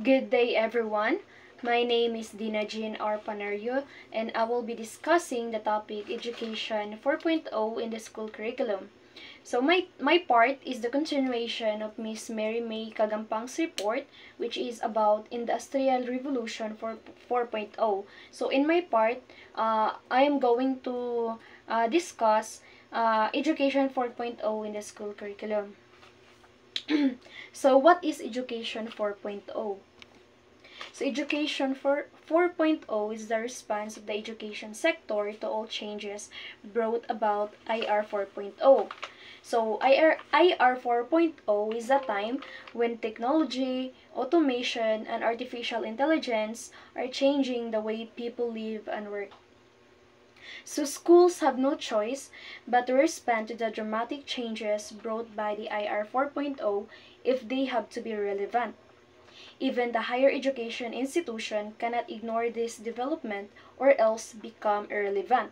Good day, everyone. My name is Dina Jean R. Panario, and I will be discussing the topic Education 4.0 in the school curriculum. So my part is the continuation of Miss Mary May Kagampang's report, which is about Industrial Revolution 4.0. So in my part, I am going to discuss Education 4.0 in the school curriculum. So what is Education 4.0? So Education 4.0 is the response of the education sector to all changes brought about IR 4.0. So IR 4.0 is a time when technology, automation, and artificial intelligence are changing the way people live and work. So schools have no choice but to respond to the dramatic changes brought by the IR 4.0 if they have to be relevant. Even the higher education institution cannot ignore this development or else become irrelevant.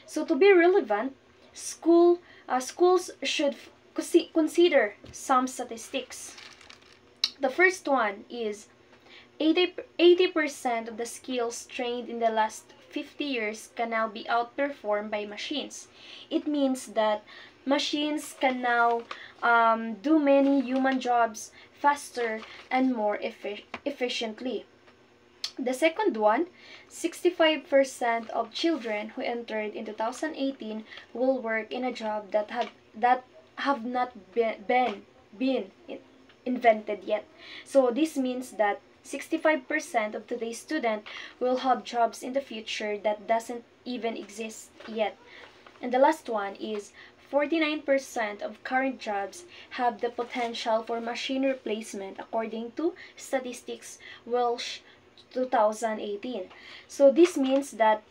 So to be relevant, schools should consider some statistics. The first one is 80% of the skills trained in the last 50 years can now be outperformed by machines. It means that machines can now do many human jobs faster and more efficiently. The second one, 65% of children who entered in 2018 will work in a job that have not been invented yet. So this means that 65% of today's students will have jobs in the future that doesn't even exist yet. And the last one is 49% of current jobs have the potential for machine replacement according to Statistics Welsh 2018. So this means that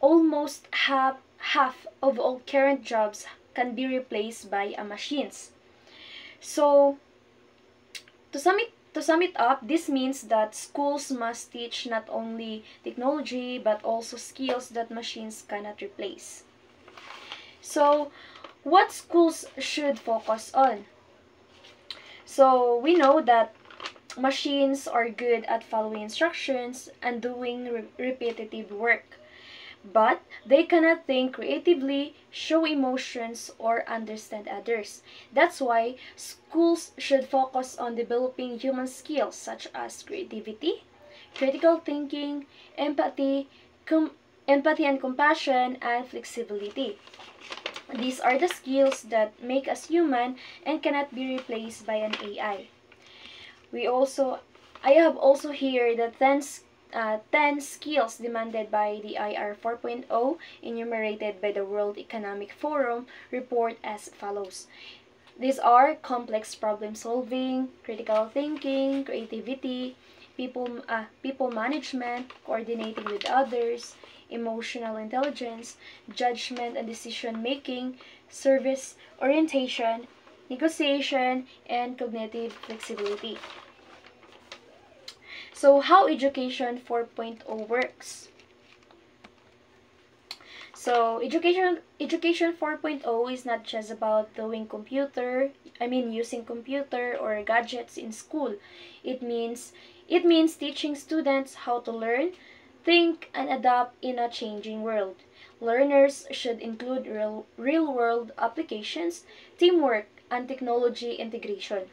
almost half of all current jobs can be replaced by machines. So to sum it up, this means that schools must teach not only technology but also skills that machines cannot replace. So, what schools should focus on? So, we know that machines are good at following instructions and doing repetitive work, but they cannot think creatively, show emotions, or understand others. That's why schools should focus on developing human skills such as creativity, critical thinking, empathy and compassion, and flexibility. These are the skills that make us human and cannot be replaced by an AI. I have also here the 10 skills demanded by the IR 4.0 enumerated by the World Economic Forum report as follows. These are complex problem solving, critical thinking, creativity, people management, coordinating with others, emotional intelligence, judgment and decision making, service orientation, negotiation, and cognitive flexibility. So how Education 4.0 works? So education 4.0 is not just about using computer or gadgets in school. It means teaching students how to learn, think, and adapt in a changing world. Learners should include real world applications, teamwork, and technology integration.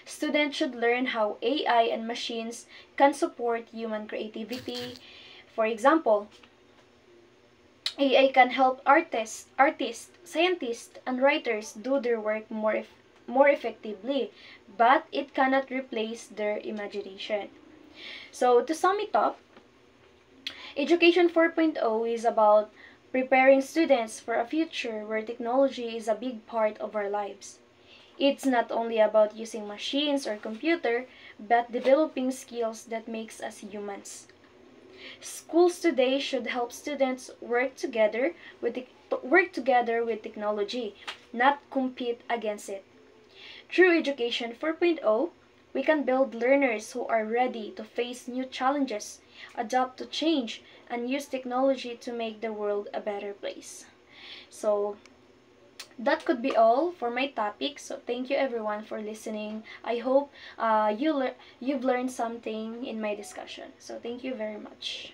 Students should learn how AI and machines can support human creativity. For example, AI can help artists, scientists, and writers do their work more effectively, but it cannot replace their imagination. So to sum it up, Education 4.0 is about preparing students for a future where technology is a big part of our lives. It's not only about using machines or computer, but developing skills that makes us humans. Schools today should help students work together with technology, not compete against it. Through Education 4.0, we can build learners who are ready to face new challenges, adapt to change, and use technology to make the world a better place. So, that could be all for my topic. So thank you everyone for listening. I hope you've learned something in my discussion. So thank you very much.